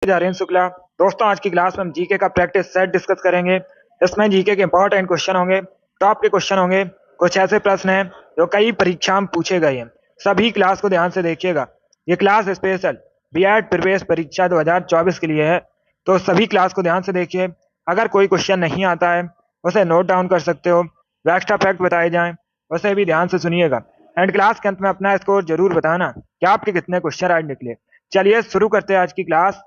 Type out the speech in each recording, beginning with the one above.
जा रहे हैं शुक्ला। दोस्तों, आज की क्लास में हम जीके का प्रैक्टिस सेट डिस्कस करेंगे। इसमें जीके के इंपॉर्टेंट क्वेश्चन होंगे, टॉप के क्वेश्चन होंगे। कुछ ऐसे प्रश्न हैं जो कई परीक्षा में पूछे गए हैं। सभी क्लास को ध्यान से देखिएगा। ये क्लास स्पेशल बीएड प्रवेश परीक्षा 2024 के लिए है, तो सभी क्लास को ध्यान से देखिए। अगर कोई क्वेश्चन नहीं आता है उसे नोट डाउन कर सकते हो। एक्स्ट्रा फैक्ट बताए जाएं उसे भी ध्यान से सुनिएगा। एंड क्लास के अंत में अपना स्कोर जरूर बताना कि आपके कितने क्वेश्चन राइट निकले। चलिए शुरू करते हैं आज की क्लास।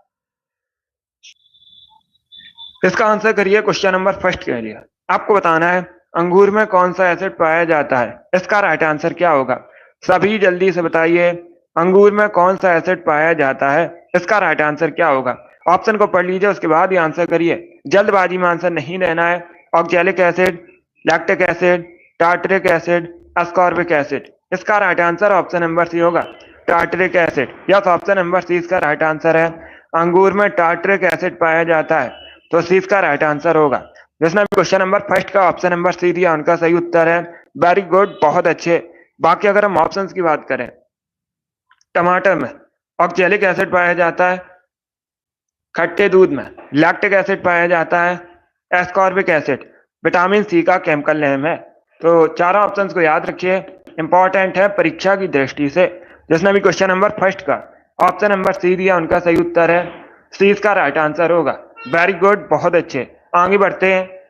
इसका आंसर करिए क्वेश्चन नंबर फर्स्ट के लिए। आपको बताना है अंगूर में कौन सा एसिड पाया जाता है। इसका राइट आंसर क्या होगा? सभी जल्दी से बताइए, अंगूर में कौन सा एसिड पाया जाता है। इसका राइट आंसर क्या होगा? ऑप्शन को पढ़ लीजिए, उसके बाद ही आंसर करिए। जल्दबाजी में आंसर नहीं देना है। Oxalic acid, lactic acid, tartaric acid, ascorbic acid. इसका right answer option number C होगा, tartaric acid. Yes, option number C इसका राइट आंसर है। अंगूर में टार्टरिक एसिड पाया जाता है, तो सी इसका राइट आंसर होगा। जिसने भी क्वेश्चन नंबर फर्स्ट का ऑप्शन नंबर सी दिया उनका सही उत्तर है। वेरी गुड, बहुत अच्छे। बाकी अगर हम ऑप्शंस की बात करें, टमाटर में ऑक्जेलिक एसिड पाया जाता है, खट्टे दूध में लैक्टिक एसिड पाया जाता है, एस्कॉर्बिक एसिड विटामिन सी का केमिकल नेम है। तो चारों ऑप्शंस को याद रखिए, इंपॉर्टेंट है परीक्षा की दृष्टि से। जिसने भी क्वेश्चन नंबर फर्स्ट का ऑप्शन नंबर सी दिया उनका सही उत्तर है। सी इसका राइट आंसर होगा। वेरी गुड, बहुत अच्छे। आगे बढ़ते हैं।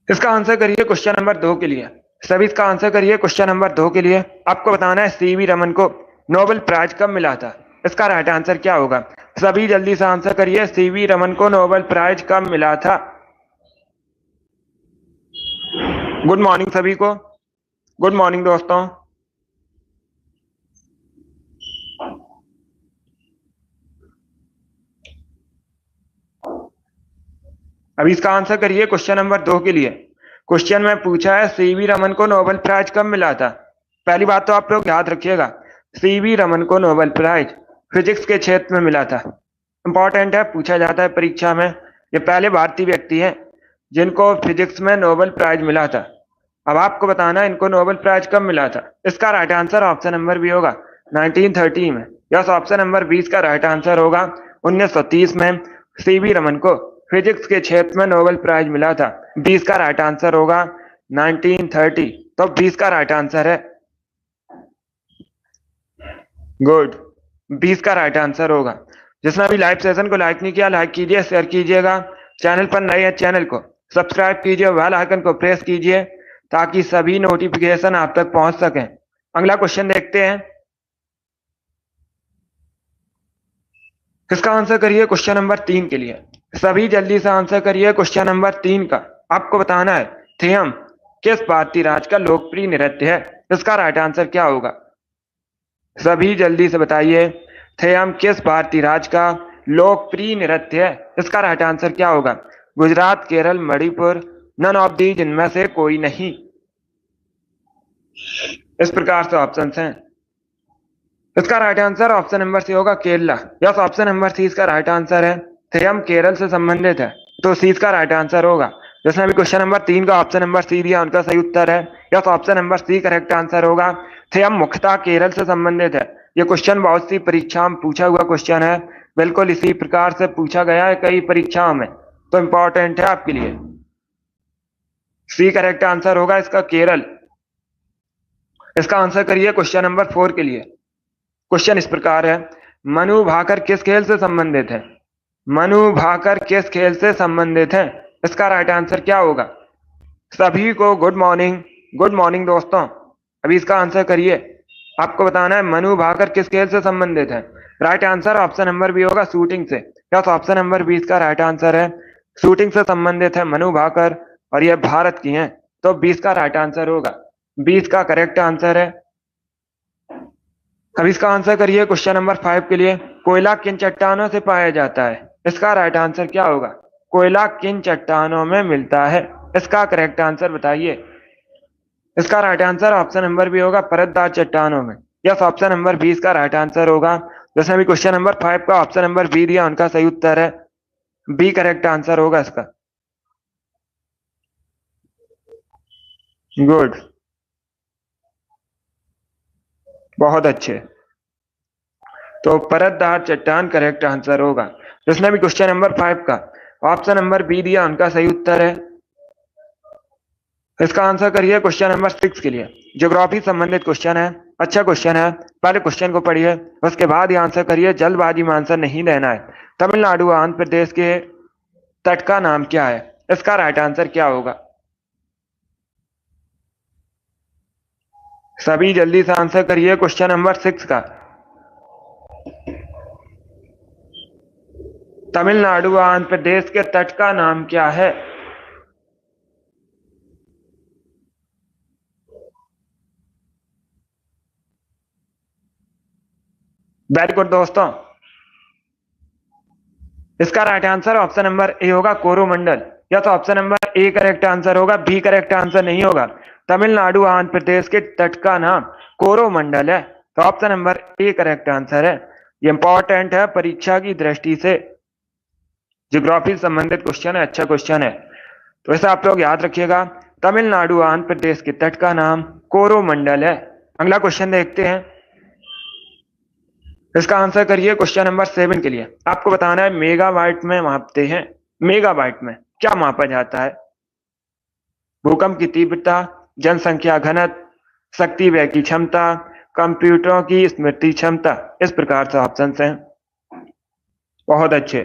इसका आंसर करिए क्वेश्चन नंबर 2 के लिए। सभी इसका आंसर करिए क्वेश्चन नंबर 2 के लिए। आपको बताना है सीवी रमन को नोबेल प्राइज कब मिला था। इसका राइट आंसर क्या होगा? सभी जल्दी से आंसर करिए, सीवी रमन को नोबेल प्राइज कब मिला था। गुड मॉर्निंग सभी को। गुड मॉर्निंग दोस्तों। अभी इसका आंसर करिए क्वेश्चन नंबर 2 के लिए। क्वेश्चन में पूछा है सीवी रमन को नोबेल प्राइज कब मिला था। पहली बात तो आप लोग याद रखिएगा, सीवी रमन को नोबेल प्राइज फिजिक्स के क्षेत्र में मिला था। इंपॉर्टेंट है, पूछा जाता है परीक्षा में। ये पहले भारतीय व्यक्ति हैं जिनको फिजिक्स में नोबेल प्राइज मिला था। अब आपको बताना है इनको नोबेल प्राइज कब मिला था। इसका right answer option number B होगा, 1930 में। यस, ऑप्शन नंबर 20 का राइट आंसर होगा। 1930 में सीवी रमन को फिजिक्स के क्षेत्र में नोबेल प्राइज मिला था। 20 का राइट आंसर होगा 1930। तो 20 का राइट आंसर है। गुड, 20 का राइट आंसर होगा। जिसने अभी लाइव सेशन को लाइक नहीं किया, लाइक कीजिए, शेयर कीजिएगा। चैनल पर नए हैं, चैनल को सब्सक्राइब कीजिए, बेल आइकन को प्रेस कीजिए ताकि सभी नोटिफिकेशन आप तक पहुंच सकें। अगला क्वेश्चन देखते हैं। इसका आंसर करिए क्वेश्चन नंबर 3 के लिए। सभी जल्दी से आंसर करिए क्वेश्चन नंबर 3 का। आपको बताना है थेयम किस भारतीय राज्य का लोकप्रिय नृत्य है। इसका राइट आंसर क्या होगा? सभी जल्दी से बताइए, थेयम किस भारतीय राज्य का लोकप्रिय नृत्य है। इसका राइट आंसर क्या होगा? Gujarat, Kerala, Manipur, none of the, जिनमें से कोई नहीं। इस प्रकार से ऑप्शन हैं। इसका right answer option number C होगा, Kerala. Yes, option number C इसका राइट आंसर है। थेयम केरल से संबंधित है, तो सी इसका राइट आंसर होगा। जिसने भी क्वेश्चन नंबर 3 का ऑप्शन नंबर सी दिया उनका सही उत्तर है। Yes, option number C correct answer होगा। थेयम मुख्यतः केरल से संबंधित है। ये क्वेश्चन बहुत सी परीक्षा में पूछा हुआ क्वेश्चन है। बिल्कुल इसी प्रकार से पूछा गया है कई परीक्षाओं में, तो इंपॉर्टेंट है आपके लिए। सी करेक्ट आंसर होगा इसका, केरल। इसका आंसर करिए क्वेश्चन नंबर 4 के लिए। क्वेश्चन इस प्रकार है, मनु भाकर किस खेल से संबंधित है। मनु भाकर किस खेल से संबंधित है। इसका राइट आंसर क्या होगा? सभी को गुड मॉर्निंग। गुड मॉर्निंग दोस्तों। अभी इसका आंसर करिए। आपको बताना है मनु भाकर किस खेल से संबंधित है। Right answer option number B होगा, शूटिंग से। यस, ऑप्शन नंबर 20 का राइट आंसर है। शूटिंग से संबंधित है मनु भाकर और यह भारत की हैं, तो 20 का राइट आंसर होगा। 20 का करेक्ट आंसर है। अब इसका आंसर करिए क्वेश्चन नंबर 5 के लिए। कोयला किन चट्टानों से पाया जाता है। इसका राइट आंसर क्या होगा? कोयला किन चट्टानों में मिलता है। इसका करेक्ट आंसर बताइए। इसका right answer option number B होगा, परतदार चट्टानों में। यस, ऑप्शन नंबर 20 का राइट आंसर होगा। जैसे भी क्वेश्चन नंबर 5 का ऑप्शन नंबर बी दिया उनका सही उत्तर है। बी करेक्ट आंसर होगा इसका। गुड, बहुत अच्छे। तो परतदार चट्टान करेक्ट आंसर होगा। जिसने भी क्वेश्चन नंबर 5 का ऑप्शन नंबर बी दिया उनका सही उत्तर है। इसका आंसर करिए क्वेश्चन नंबर 6 के लिए। ज्योग्राफी संबंधित क्वेश्चन है, अच्छा क्वेश्चन है। पहले क्वेश्चन को पढ़िए, उसके बाद ही आंसर करिए, जल्दबाजी में आंसर नहीं देना है। तमिलनाडु आंध्र प्रदेश के तट का नाम क्या है? इसका राइट आंसर क्या होगा? सभी जल्दी से आंसर करिए क्वेश्चन नंबर 6 का। तमिलनाडु आंध्र प्रदेश के तट का नाम क्या है? वेरी गुड दोस्तों। इसका right answer option number A होगा, कोरोमंडल। या तो option number A correct answer होगा, बी करेक्ट आंसर नहीं होगा। तमिलनाडु आंध्र प्रदेश के तट का नाम कोरोमंडल है, तो option number A correct answer है। ये इंपॉर्टेंट है परीक्षा की दृष्टि से, ज्योग्राफी संबंधित क्वेश्चन है, अच्छा क्वेश्चन है, तो ऐसा आप लोग याद रखिएगा। तमिलनाडु आंध्र प्रदेश के तट का नाम कोरोमंडल है। अगला क्वेश्चन देखते हैं। इसका आंसर करिए क्वेश्चन नंबर 7 के लिए। आपको बताना है मेगावाट में मापते हैं, मेगावाट में क्या मापा जाता है? भूकंप की तीव्रता, जनसंख्या घनत्व, शक्ति व्यय की क्षमता, कंप्यूटरों की स्मृति क्षमता। इस प्रकार से ऑप्शन हैं। बहुत अच्छे,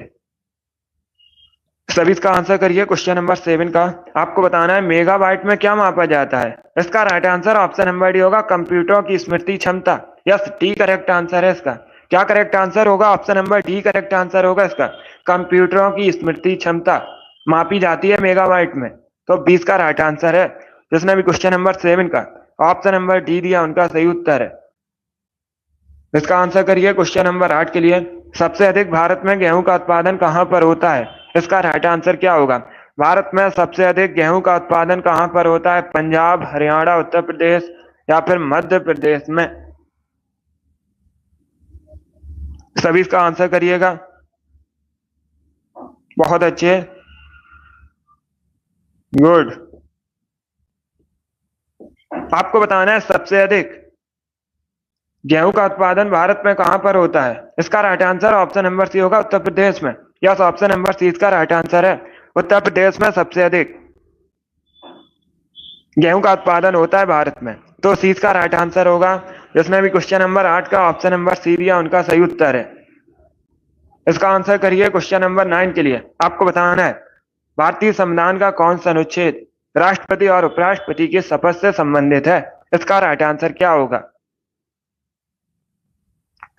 सभी इसका आंसर करिए क्वेश्चन नंबर 7 का। आपको बताना है मेगाबाइट में क्या मापा जाता है। इसका right answer option number D होगा, कंप्यूटरों की स्मृति क्षमता। यस, डी करेक्ट आंसर है इसका। क्या करेक्ट आंसर होगा? Option number D correct answer होगा इसका। कंप्यूटरों की स्मृति क्षमता मापी जाती है मेगाबाइट में, तो 20 का राइट आंसर है। जिसने भी क्वेश्चन नंबर 7 का ऑप्शन नंबर डी दिया उनका सही उत्तर है। इसका आंसर करिए क्वेश्चन नंबर 8 के लिए। सबसे अधिक भारत में गेहूं का उत्पादन कहां पर होता है? इसका राइट आंसर क्या होगा? भारत में सबसे अधिक गेहूं का उत्पादन कहां पर होता है? पंजाब, हरियाणा, उत्तर प्रदेश या फिर मध्य प्रदेश में? सभी इसका आंसर करिएगा। बहुत अच्छे, गुड। आपको बताना है सबसे अधिक गेहूं का उत्पादन भारत में कहां पर होता है। इसका right answer option number C होगा, उत्तर प्रदेश में। यस, ऑप्शन नंबर सी इसका राइट आंसर है। उत्तर प्रदेश में सबसे अधिक गेहूं का उत्पादन होता है भारत में, तो सी इसका राइट आंसर होगा। जिसने भी क्वेश्चन नंबर 8 का ऑप्शन नंबर सी दिया उनका सही उत्तर है। इसका आंसर करिए क्वेश्चन नंबर 9 के लिए। आपको बताना है भारतीय संविधान का कौन सा अनुच्छेद राष्ट्रपति और उपराष्ट्रपति की शपथ से संबंधित है? इसका राइट आंसर क्या होगा?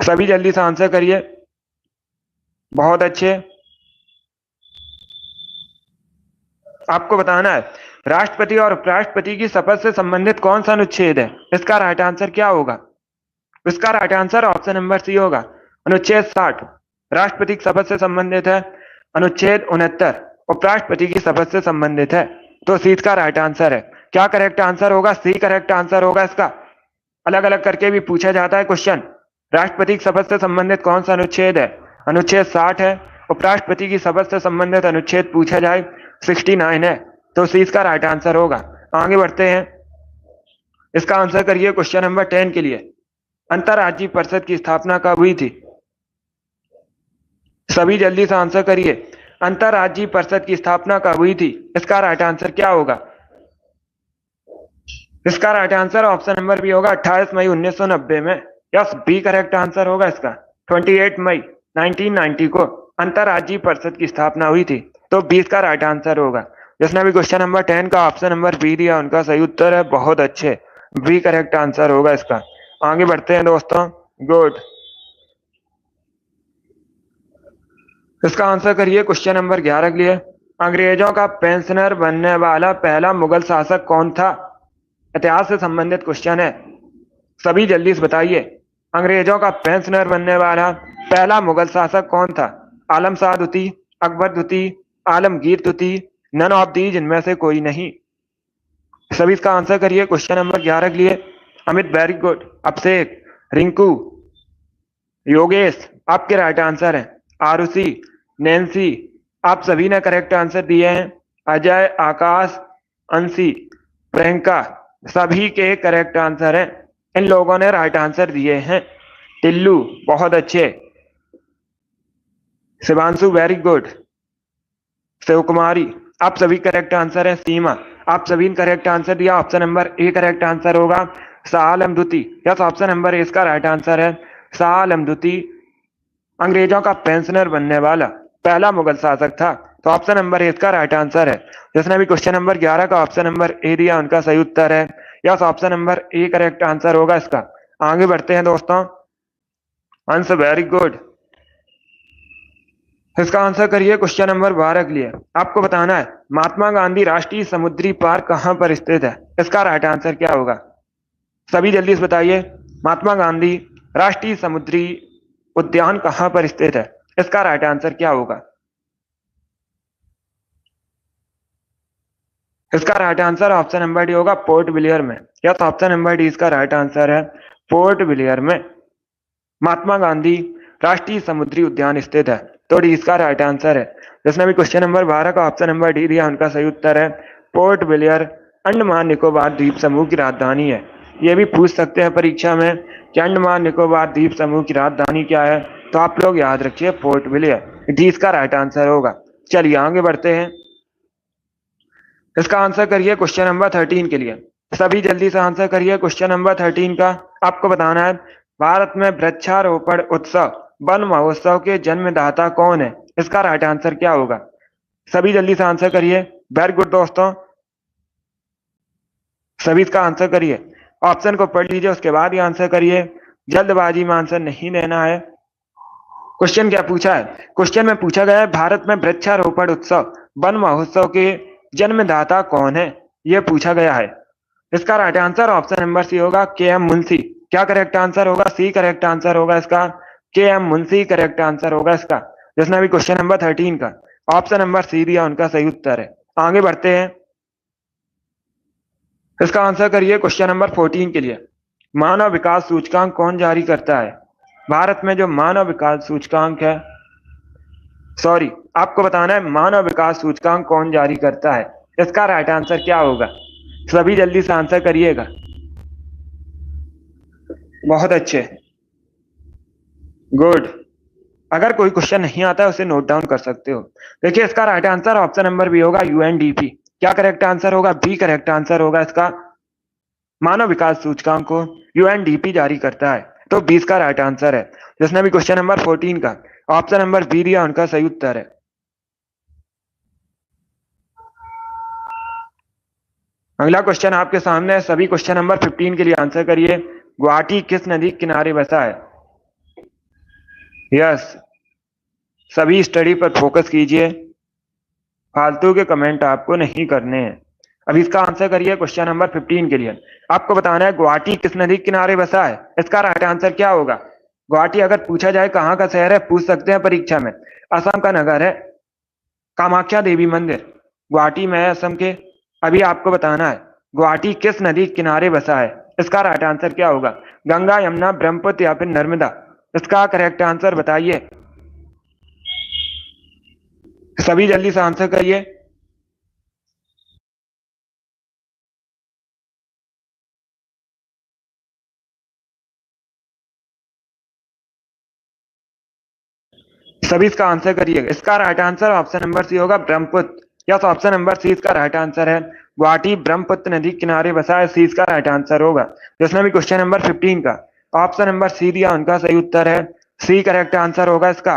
सभी जल्दी से आंसर करिए। बहुत अच्छे, आपको बताना है राष्ट्रपति और उपराष्ट्रपति की शपथ से संबंधित कौन सा अनुच्छेद है। इसका राइट आंसर क्या होगा? इसका right answer option number C होगा, अनुच्छेद 60 राष्ट्रपति की शपथ से संबंधित है, अनुच्छेद 69 उपराष्ट्रपति की शपथ से संबंधित है, तो सी इसका राइट आंसर है। क्या करेक्ट आंसर होगा? सी करेक्ट आंसर होगा इसका। अलग अलग करके भी पूछा जाता है क्वेश्चन। राष्ट्रपति की शपथ से संबंधित कौन सा अनुच्छेद है? अनुच्छेद 60 है। उपराष्ट्रपति की शपथ से संबंधित अनुच्छेद पूछा जाए 69 है, तो सी इसका राइट आंसर होगा। आगे बढ़ते हैं। इसका आंसर करिए क्वेश्चन नंबर 10 के लिए। अंतरराज्यीय परिषद की स्थापना कब हुई थी? सभी जल्दी से आंसर करिए। अंतरराज्यीय परिषद की स्थापना कब हुई थी? इसका राइट आंसर क्या होगा? इसका right answer option number B होगा, 28 मई 1990 में। यस, बी करेक्ट आंसर होगा इसका। 28 मई 1990 को अंतरराज्यीय परिषद की स्थापना हुई थी, तो 20 का राइट आंसर होगा। जिसने भी क्वेश्चन नंबर 10 का ऑप्शन नंबर बी दिया उनका सही उत्तर है। बहुत अच्छे, बी करेक्ट आंसर होगा इसका। आगे बढ़ते हैं दोस्तों, गुड। इसका आंसर करिए क्वेश्चन नंबर 11 के लिए। अंग्रेजों का पेंशनर बनने वाला पहला मुगल शासक कौन था? इतिहास से संबंधित क्वेश्चन है, सभी जल्दी से बताइए। अंग्रेजों का पेंशनर बनने वाला पहला मुगल शासक कौन था? आलम शाह द्वितीय, अकबर द्वितीय, आलमगीर द्वितीय, नन ऑफ दीज इनमें से कोई नहीं। सभी इसका आंसर करिए क्वेश्चन नंबर 11 के लिए। अमित वेरी गुड, अभिषेक, रिंकू, योगेश आपके राइट आंसर है। आरुषि, नैन्सी आप सभी ने करेक्ट आंसर दिए हैं। अजय, आकाश, अंशी, प्रियंका सभी के करेक्ट आंसर है। इन लोगों ने राइट आंसर दिए हैं। टिल्लू बहुत अच्छे। Shivanshu very good. शिव कुमारी आप सभी करेक्ट आंसर है। सीमा आप सभी ने करेक्ट आंसर दिया। Option number A correct answer होगा। शाह आलम द्वितीय, यस ऑप्शन नंबर ए इसका राइट आंसर है। शाह आलम द्वितीय अंग्रेजों का पेंशनर बनने वाला पहला मुगल शासक था, तो ऑप्शन नंबर ए इसका राइट आंसर है। जिसने भी क्वेश्चन नंबर 11 का ऑप्शन नंबर ए दिया उनका सही उत्तर है। Yes option number A correct answer होगा इसका। आगे बढ़ते हैं दोस्तों। Answer very good. इसका आंसर करिए क्वेश्चन नंबर 12 के लिए। आपको बताना है महात्मा गांधी राष्ट्रीय समुद्री पार्क कहां पर स्थित है। इसका राइट आंसर क्या होगा, सभी जल्दी से बताइए। महात्मा गांधी राष्ट्रीय समुद्री उद्यान कहां पर स्थित है, इसका राइट आंसर क्या होगा। इसका right answer option number D होगा, पोर्ट ब्लेयर में। यस ऑप्शन नंबर डी इसका राइट आंसर है, पोर्ट ब्लेयर में महात्मा गांधी राष्ट्रीय समुद्री उद्यान स्थित है, तो डी इसका राइट आंसर है। जिसने भी क्वेश्चन नंबर 12 का ऑप्शन नंबर डी दिया उनका सही उत्तर है, पोर्ट ब्लेयर अंडमान निकोबार द्वीप समूह की राजधानी है। ये भी पूछ सकते हैं परीक्षा में कि अंडमान निकोबार द्वीप समूह की राजधानी क्या है, तो आप लोग याद रखिए पोर्ट ब्लेयर। डी इसका राइट आंसर होगा। चलिए आगे बढ़ते हैं। इसका आंसर करिए क्वेश्चन नंबर 13 के लिए। सभी जल्दी से आंसर करिए क्वेश्चन नंबर 13 का। आपको बताना है भारत में वृक्षारोपण उत्सव वन महोत्सव के जन्मदाता कौन है, इसका राइट आंसर क्या होगा। सभी जल्दी से आंसर करिए। वेरी गुड दोस्तों, सभी इसका आंसर करिए। ऑप्शन को पढ़ लीजिए उसके बाद ही आंसर करिए। जल्दबाजी में आंसर नहीं देना है। क्वेश्चन क्या पूछा है, क्वेश्चन में पूछा गया है भारत में वृक्षारोपण उत्सव वन महोत्सव के जन्मदाता कौन है, यह पूछा गया है। इसका right answer option number C होगा, के एम मुंशी। क्या करेक्ट आंसर होगा, सी करेक्ट आंसर होगा इसका। के एम मुंशी करेक्ट आंसर होगा इसका। जिसने भी क्वेश्चन नंबर 13 का ऑप्शन नंबर सी दिया उनका सही उत्तर है। आगे बढ़ते हैं। इसका आंसर करिए क्वेश्चन नंबर 14 के लिए। मानव विकास सूचकांक कौन जारी करता है। भारत में जो मानव विकास सूचकांक है, सॉरी आपको बताना है मानव विकास सूचकांक कौन जारी करता है, इसका राइट आंसर क्या होगा। सभी जल्दी से आंसर करिएगा। बहुत अच्छे, गुड। अगर कोई क्वेश्चन नहीं आता है उसे नोट डाउन कर सकते हो। देखिए इसका right answer option number B होगा, यूएनडीपी। क्या करेक्ट आंसर होगा, बी करेक्ट आंसर होगा इसका। मानव विकास सूचकांक को यूएनडीपी जारी करता है, तो 20 का राइट आंसर है। जिसने भी क्वेश्चन नंबर 14 का ऑप्शन नंबर बी दिया उनका सही उत्तर है। अगला क्वेश्चन आपके सामने है। सभी क्वेश्चन नंबर 15 के लिए आंसर करिए। गुवाहाटी किस नदी के किनारे बसा है। यस, सभी स्टडी पर फोकस कीजिए, फालतू के कमेंट आपको नहीं करने हैं। अब इसका आंसर करिए क्वेश्चन नंबर 15 के लिए। आपको बताना है गुवाहाटी किस नदी के किनारे बसा है, इसका राइट आंसर क्या होगा। गुवाहाटी अगर पूछा जाए कहाँ का शहर है, पूछ सकते हैं परीक्षा में। असम का नगर है कामाख्या देवी मंदिर, गुवाहाटी में है असम के। अभी आपको बताना है गुवाहाटी किस नदी के किनारे बसा है, इसका राइट आंसर क्या होगा। गंगा, यमुना, ब्रह्मपुत्र या फिर नर्मदा, इसका करेक्ट आंसर बताइए। सभी जल्दी से आंसर करिए। सभी इसका आंसर करिएगा। इसका right answer option number C होगा, Brahmaputra. Yes option number C इसका राइट आंसर है। गुवाहाटी ब्रह्मपुत्र नदी किनारे बसा है, सी इसका राइट आंसर होगा। जिसने भी क्वेश्चन नंबर 15 का ऑप्शन नंबर सी दिया उनका सही उत्तर है, सी करेक्ट आंसर होगा इसका।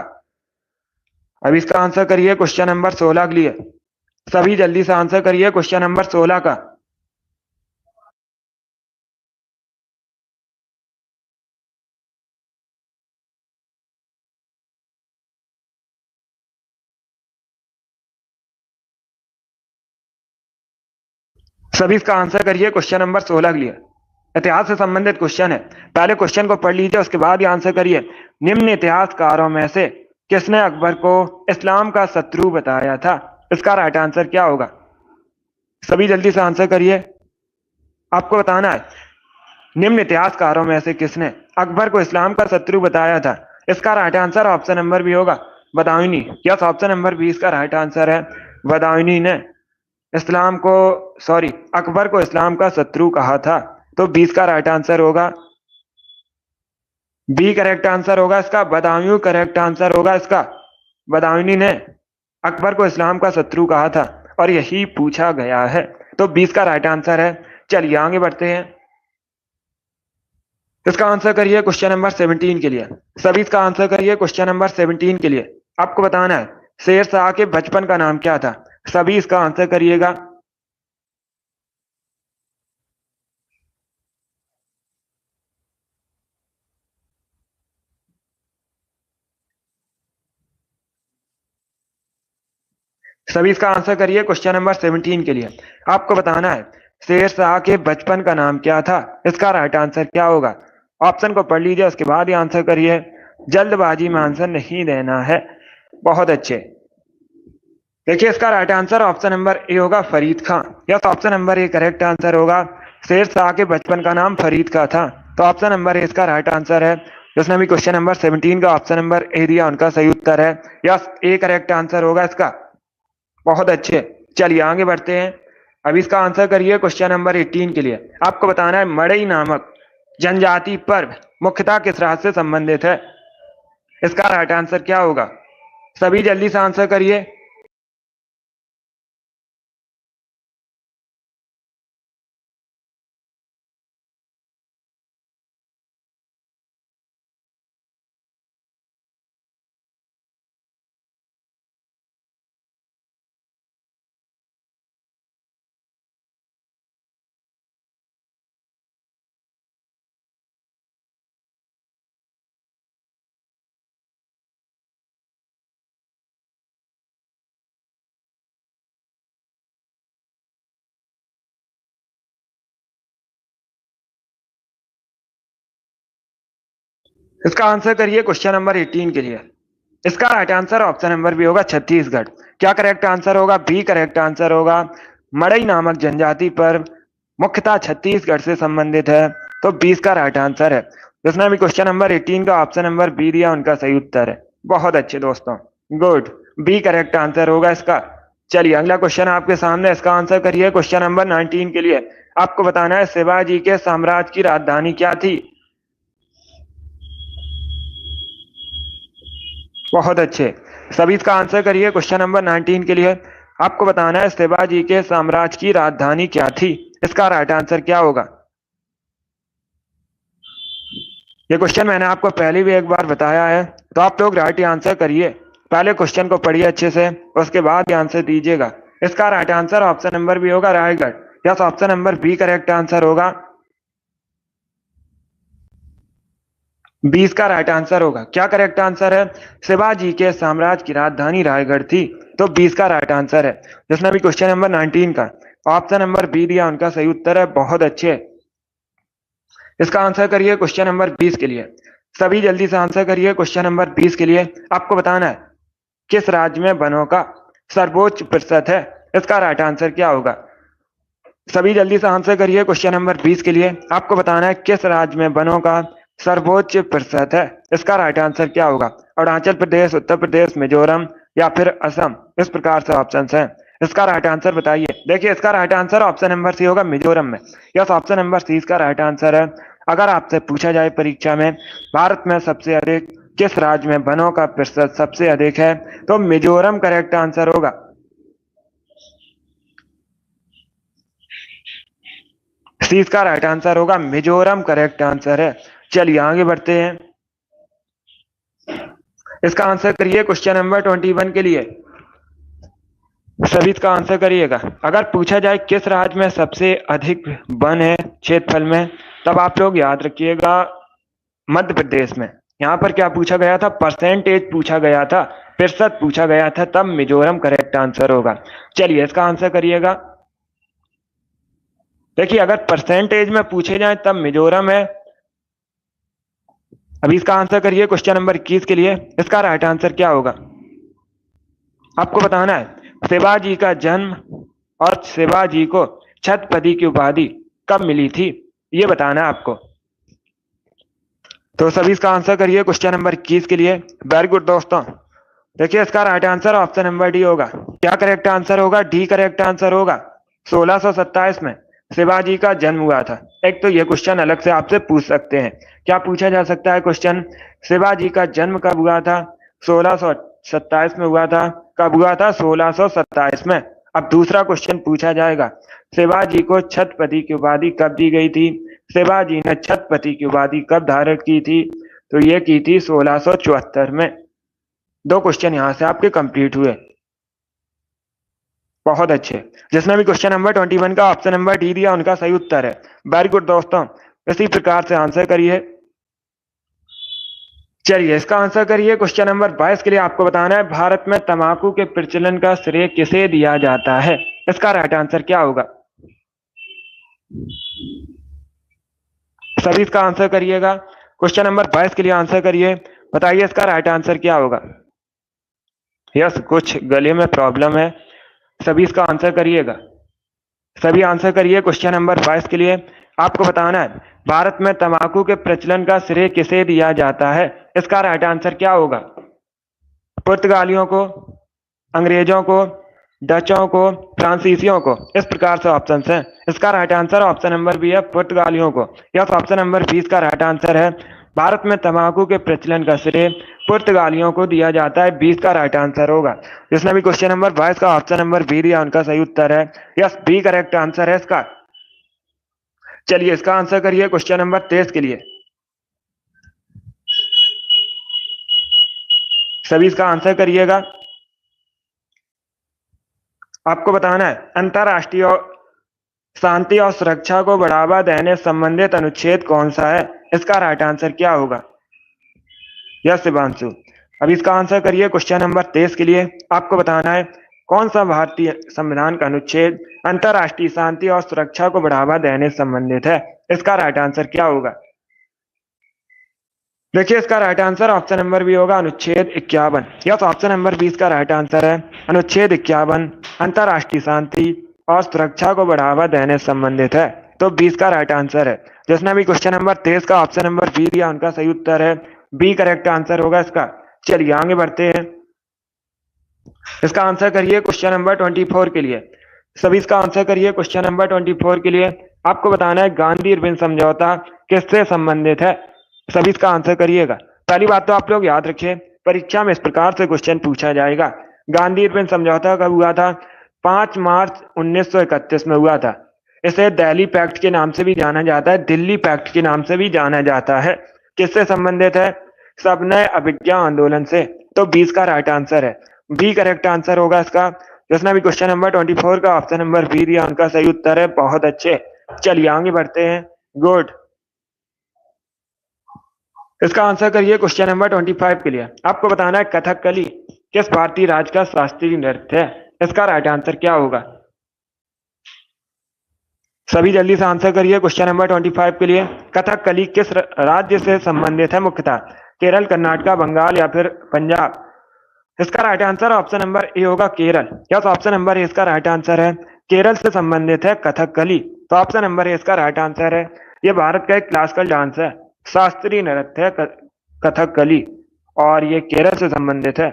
अब इसका आंसर करिए क्वेश्चन नंबर 16 के लिए। सभी जल्दी से आंसर करिए क्वेश्चन नंबर 16 का। सभी इसका आंसर करिए क्वेश्चन नंबर 16 के लिए। इतिहास से संबंधित क्वेश्चन है, पहले क्वेश्चन को पढ़ लीजिए उसके बाद ही आंसर करिए। निम्न इतिहासकारों में से किसने अकबर को इस्लाम का शत्रु बताया था, इसका राइट आंसर क्या होगा। सभी जल्दी से आंसर करिए। आपको बताना है निम्न इतिहासकारों में से किसने अकबर को इस्लाम का शत्रु बताया था, इसका right answer option number B होगा, Badayuni. Yes option number B इसका राइट आंसर है, बदायूनी ने इस्लाम को अकबर को इस्लाम का शत्रु कहा था? तो 20 का राइट आंसर होगा बी करेक्ट आंसर होगा इसका। बदायूं करेक्ट आंसर होगा इसका। बदायूनी ने अकबर को इस्लाम का शत्रु कहा था और यही पूछा गया है। तो 20 का राइट आंसर है। चलिए आगे बढ़ते हैं। इसका आंसर करिए क्वेश्चन नंबर 17 के लिए। सभी इसका आंसर करिए क्वेश्चन नंबर 17 के लिए। आपको बताना है शेर शाह के बचपन का नाम क्या था। सभी इसका आंसर करिएगा। सभी इसका आंसर करिए क्वेश्चन नंबर 17 के लिए। आपको बताना है शेर शाह के बचपन का नाम क्या था। इसका राइट आंसर क्या होगा? ऑप्शन को पढ़ लीजिए, उसके बाद ही आंसर करिए। जल्दबाजी में आंसर नहीं देना है। बहुत अच्छे। देखिए इसका right answer option number A होगा Farid Khan. Yes, option number A correct answer होगा। शेर शाह के बचपन का नाम फरीद का था। तो ऑप्शन नंबर ए इसका राइट आंसर है। जिसने भी क्वेश्चन नंबर 17 का ऑप्शन नंबर ए दिया उनका सही उत्तर है। यस, ए करेक्ट आंसर होगा इसका। बहुत अच्छे। चलिए आगे बढ़ते हैं। अब इसका आंसर करिए क्वेश्चन नंबर 18 के लिए। आपको बताना है मड़ई नामक जनजाति पर्व मुख्यतः किस राज्य से संबंधित है। इसका राइट आंसर क्या होगा? सभी जल्दी से आंसर करिए। इसका आंसर करिए क्वेश्चन नंबर 18 के लिए। इसका right answer option number B होगा छत्तीसगढ़। क्या करेक्ट आंसर होगा? बी करेक्ट आंसर होगा। मड़ई नामक जनजाति पर मुख्यतः छत्तीसगढ़ से संबंधित है। तो 20 का राइट आंसर है। जिसने भी क्वेश्चन नंबर 18 का ऑप्शन नंबर बी दिया उनका सही उत्तर है। बहुत अच्छे दोस्तों, गुड। बी करेक्ट आंसर होगा इसका। चलिए अगला क्वेश्चन आपके सामने। इसका आंसर करिए क्वेश्चन नंबर 19 के लिए। आपको बताना है शिवाजी के साम्राज्य की राजधानी क्या थी। बहुत अच्छे। सभी इसका आंसर करिए क्वेश्चन नंबर 19 के लिए। आपको बताना है शिवाजी के साम्राज्य की राजधानी क्या थी। इसका राइट आंसर क्या होगा? ये क्वेश्चन मैंने आपको पहले भी एक बार बताया है, तो आप लोग राइट आंसर करिए। पहले क्वेश्चन को पढ़िए अच्छे से, उसके बाद ही आंसर दीजिएगा। इसका right answer option number B होगा Raigarh. Yes, option number B correct answer होगा। 20 का राइट आंसर होगा। क्या करेक्ट आंसर है? शिवाजी के साम्राज्य की राजधानी रायगढ़ थी। तो 20 का राइट आंसर है। जिसने भी क्वेश्चन नंबर 19 का ऑप्शन नंबर बी दिया उनका सही उत्तर है। बहुत अच्छे। इसका आंसर करिए क्वेश्चन नंबर 20 के लिए। सभी जल्दी से आंसर करिए क्वेश्चन नंबर 20 के लिए। आपको बताना है किस राज्य में वनों का सर्वोच्च प्रतिशत है। इसका राइट आंसर क्या होगा? सभी जल्दी से आंसर करिए क्वेश्चन नंबर 20 के लिए। आपको बताना है किस राज्य में वनों का सर्वोच्च प्रतिशत है। इसका राइट आंसर क्या होगा? अरुणाचल प्रदेश, उत्तर प्रदेश, मिजोरम या फिर असम। इस प्रकार से ऑप्शन हैं। इसका राइट आंसर बताइए। देखिए इसका right answer option number C होगा मिजोरम में। यस, ऑप्शन नंबर सी इसका राइट आंसर है। अगर आपसे पूछा जाए परीक्षा में भारत में सबसे अधिक किस राज्य में वनों का प्रतिशत सबसे अधिक है, तो मिजोरम करेक्ट आंसर होगा। सी इसका राइट आंसर होगा। मिजोरम करेक्ट आंसर है। चलिए आगे बढ़ते हैं। इसका आंसर करिए क्वेश्चन नंबर 21 के लिए। सभी इसका आंसर करिएगा। अगर पूछा जाए किस राज्य में सबसे अधिक वन है क्षेत्रफल में, तब आप लोग याद रखिएगा मध्य प्रदेश में। यहाँ पर क्या पूछा गया था? परसेंटेज पूछा गया था, प्रतिशत पूछा गया था, तब मिजोरम करेक्ट आंसर होगा। चलिए इसका आंसर करिएगा। देखिए अगर परसेंटेज में पूछे जाए तब मिजोरम है। अभी इसका आंसर करिए क्वेश्चन नंबर 21 के लिए। इसका राइट आंसर क्या होगा? आपको बताना है शिवाजी का जन्म और शिवाजी को छत्रपति की उपाधि कब मिली थी, ये बताना है आपको। तो सभी इसका आंसर करिए क्वेश्चन नंबर 21 के लिए। वेरी गुड दोस्तों, देखिए इसका right answer option number D होगा। क्या करेक्ट आंसर होगा? डी करेक्ट आंसर होगा। 1627 में शिवाजी का जन्म हुआ था। एक तो ये क्वेश्चन अलग से आपसे पूछ सकते हैं। क्या पूछा जा सकता है क्वेश्चन? शिवाजी का जन्म कब हुआ था? 1627 में हुआ था। कब हुआ था? 1627 में। अब दूसरा क्वेश्चन पूछा जाएगा, शिवाजी को छत्रपति की उपाधि कब दी गई थी? शिवाजी ने छत्रपति की उपाधि कब धारण की थी? तो ये की थी 1674 में। दो क्वेश्चन यहां से आपके कंप्लीट हुए। बहुत अच्छे। जिसने भी क्वेश्चन नंबर 21 का ऑप्शन नंबर डी दिया उनका सही उत्तर है। वेरी गुड दोस्तों, इसी प्रकार से आंसर करिए। चलिए इसका आंसर करिए। क्वेश्चन नंबर 22 के लिए आपको बताना है, भारत में तंबाकू के प्रचलन का श्रेय किसे दिया जाता है? इसका राइट आंसर क्या होगा? सभी इसका आंसर करिएगा। क्वेश्चन नंबर 22 के लिए आंसर करिए। बताइए इसका राइट आंसर क्या होगा? यस, कुछ गले में प्रॉब्लम है। सभी इसका आंसर करिएगा। सभी आंसर करिए। क्वेश्चन नंबर 22 के लिए आपको बताना है, भारत में तंबाकू के प्रचलन का श्रेय किसे दिया जाता है? इसका राइट आंसर क्या होगा? पुर्तगालियों को, अंग्रेजों को, डचों को, फ्रांसीसियों को? इस प्रकार से ऑप्शन है। इसका right answer option number B है, पुर्तगालियों को। यस, ऑप्शन नंबर 20 का राइट आंसर है। भारत में तंबाकू के प्रचलन का श्रेय पुर्तगालियों को दिया जाता है। 20 का राइट आंसर होगा। जिसने भी क्वेश्चन नंबर 22 का ऑप्शन नंबर बी दिया उनका सही उत्तर है। यस, बी करेक्ट आंसर है इसका। चलिए इसका आंसर करिए क्वेश्चन नंबर 23 के लिए। सभी इसका आंसर करिएगा। आपको बताना है, अंतरराष्ट्रीय शांति और सुरक्षा को बढ़ावा देने संबंधित अनुच्छेद कौन सा है? इसका राइट आंसर क्या होगा? यस शिवांशु। अब इसका आंसर करिए क्वेश्चन नंबर 23 के लिए। आपको बताना है, कौन सा भारतीय संविधान का अनुच्छेद अंतरराष्ट्रीय शांति और सुरक्षा को बढ़ावा देने से संबंधित है? इसका राइट आंसर क्या होगा? देखिए इसका right answer option number B होगा, अनुच्छेद 51। यस, ऑप्शन नंबर 20 का राइट आंसर है। अनुच्छेद 51 अंतरराष्ट्रीय शांति और सुरक्षा को बढ़ावा देने से संबंधित है। तो 20 का राइट आंसर है। जिसने भी क्वेश्चन नंबर 23 का ऑप्शन नंबर बी दिया उनका सही उत्तर है। बी करेक्ट आंसर होगा इसका। चलिए आगे बढ़ते हैं। इसका आंसर करिए क्वेश्चन नंबर 24 के लिए। सभी इसका आंसर करिए क्वेश्चन नंबर 24 के लिए। आपको बताना है, गांधी इरविन समझौता किससे संबंधित है? सभी इसका आंसर करिएगा। पहली बात तो आप लोग याद रखिए, परीक्षा में इस प्रकार से क्वेश्चन पूछा जाएगा। गांधी इरविन समझौता कब हुआ था? 5 मार्च 1931 में हुआ था। इसे दिल्ली पैक्ट के नाम से भी जाना जाता है, दिल्ली पैक्ट के नाम से भी जाना जाता है। किससे संबंधित है? सबने अभिज्ञा आंदोलन से। तो 20 का राइट आंसर है। बी करेक्ट आंसर होगा इसका। जिसने भी क्वेश्चन नंबर 24 का ऑप्शन नंबर बी दिया उनका सही उत्तर है। बहुत अच्छे। चलिए आगे बढ़ते हैं। गुड। इसका आंसर करिए क्वेश्चन नंबर 25 के लिए। आपको बताना है, कथकली किस भारतीय राज्य का शास्त्रीय नृत्य है? इसका राइट आंसर क्या होगा? सभी जल्दी से आंसर करिए क्वेश्चन नंबर 25 के लिए। कथकली किस राज्य से संबंधित है मुख्यतः? केरल, कर्नाटक, बंगाल या फिर पंजाब? इसका right answer option number A होगा, Kerala. Yes, option number A इसका राइट आंसर है। केरल से संबंधित है कथकली। तो ऑप्शन नंबर ए इसका राइट आंसर है। यह भारत का एक क्लासिकल डांस है, शास्त्रीय नृत्य है कथकली, और ये केरल से संबंधित है।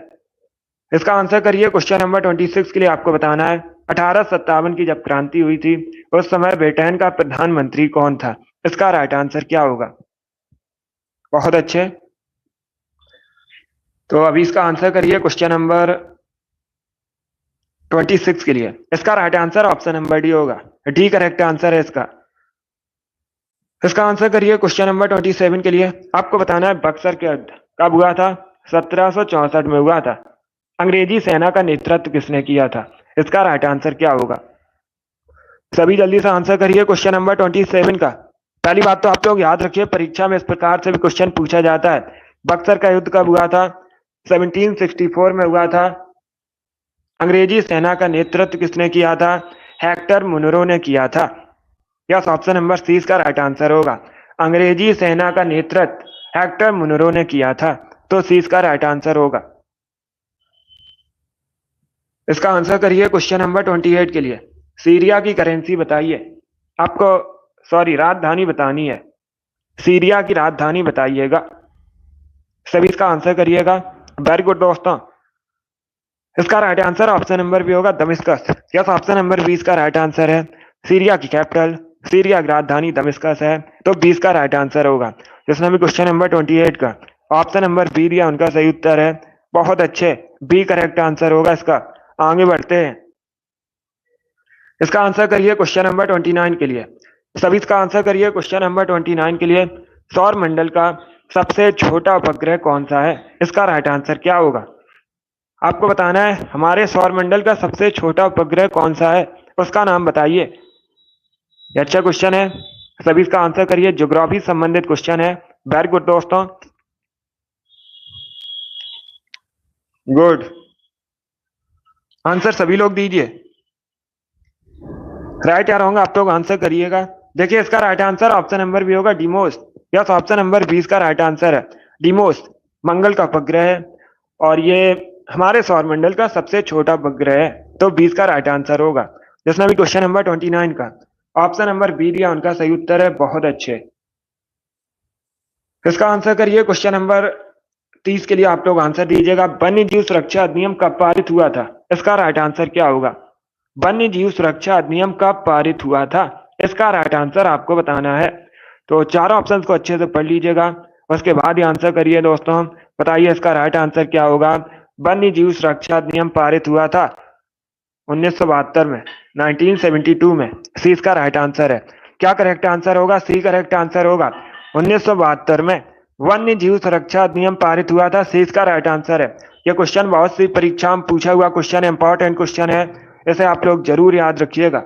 इसका आंसर करिए क्वेश्चन नंबर 26 के लिए। आपको बताना है, 1857 की जब क्रांति हुई थी उस समय ब्रिटेन का प्रधानमंत्री कौन था? इसका राइट आंसर क्या होगा? बहुत अच्छे। तो अभी इसका आंसर करिए क्वेश्चन नंबर 26 के लिए। इसका right answer option number D होगा। डी करेक्ट आंसर है इसका। इसका आंसर करिए क्वेश्चन नंबर 27 के लिए। आपको बताना है, बक्सर के युद्ध कब हुआ था? 1764 में हुआ था। अंग्रेजी सेना का नेतृत्व किसने किया था? इसका राइट आंसर क्या होगा? सभी जल्दी से आंसर करिए क्वेश्चन नंबर 27 का। पहली बात तो आप लोग याद रखिए, परीक्षा में इस प्रकार से भी क्वेश्चन पूछा जाता है। बक्सर का युद्ध कब हुआ था? 1764 में हुआ था। अंग्रेजी सेना का नेतृत्व किसने किया था? हेक्टर मुनरो ने किया था। यस, ऑप्शन नंबर सी इसका राइट आंसर होगा। अंग्रेजी सेना का नेतृत्व हेक्टर मुनरो ने किया था। तो सी इसका राइट आंसर होगा। इसका आंसर करिए क्वेश्चन नंबर 28 के लिए। सीरिया की करेंसी बताइए। आपको राजधानी बतानी है। सीरिया की राजधानी बताइएगा। सभी इसका आंसर करिएगा। वेरी गुड दोस्तों, इसका right answer option number B होगा दमिश्कस। यस, ऑप्शन नंबर 20 का राइट आंसर है। सीरिया की कैपिटल, सीरिया की राजधानी दमिश्कस है, तो 20 का राइट आंसर होगा। जिसने भी क्वेश्चन नंबर 28 का ऑप्शन नंबर बी दिया उनका सही उत्तर है। बहुत अच्छे, बी करेक्ट आंसर होगा इसका। आगे बढ़ते हैं, इसका आंसर करिए क्वेश्चन नंबर 29 के लिए। सभी इसका आंसर करिए क्वेश्चन नंबर 29 के लिए। सौर मंडल का सबसे छोटा उपग्रह कौन सा है? इसका राइट आंसर क्या होगा? आपको बताना है हमारे सौर मंडल का सबसे छोटा उपग्रह कौन सा है, उसका नाम बताइए। ये अच्छा क्वेश्चन है, सभी इसका आंसर करिए। ज्योग्राफी संबंधित क्वेश्चन है। वेरी गुड दोस्तों, गुड। आंसर सभी लोग दीजिए। राइट या रॉन्ग आप लोग आंसर करिएगा। देखिए इसका right answer option number B होगा डिमोस। यस, ऑप्शन नंबर 20 का राइट आंसर है। डिमोस मंगल का उपग्रह है और ये हमारे सौरमंडल का सबसे छोटा उपग्रह है, तो 20 का राइट आंसर होगा। जिसने भी क्वेश्चन नंबर 29 का ऑप्शन नंबर बी दिया उनका सही उत्तर है। बहुत अच्छे, इसका आंसर करिए क्वेश्चन नंबर 30 के लिए आप लोग आंसर दीजिएगा। वन्य जीव सुरक्षा अधिनियम कब पारित हुआ था? इसका राइट आंसर क्या होगा? वन्य जीव सुरक्षा अधिनियम कब पारित हुआ था? इसका राइट आंसर आपको बताना है। तो चारों ऑप्शंस को अच्छे से पढ़ लीजिएगा, उसके बाद ही आंसर करिए दोस्तों। बताइए इसका राइट आंसर क्या होगा? वन्य जीव सुरक्षा अधिनियम पारित हुआ था 1972 में, 1972 में। सी इसका राइट आंसर है। क्या करेक्ट आंसर होगा? सी करेक्ट आंसर होगा। 1972 में वन्य जीव सुरक्षा अधिनियम पारित हुआ था। सी इसका राइट आंसर है। यह क्वेश्चन बहुत सी परीक्षा में पूछा हुआ क्वेश्चन है, इंपॉर्टेंट क्वेश्चन है, इसे आप लोग जरूर याद रखिएगा।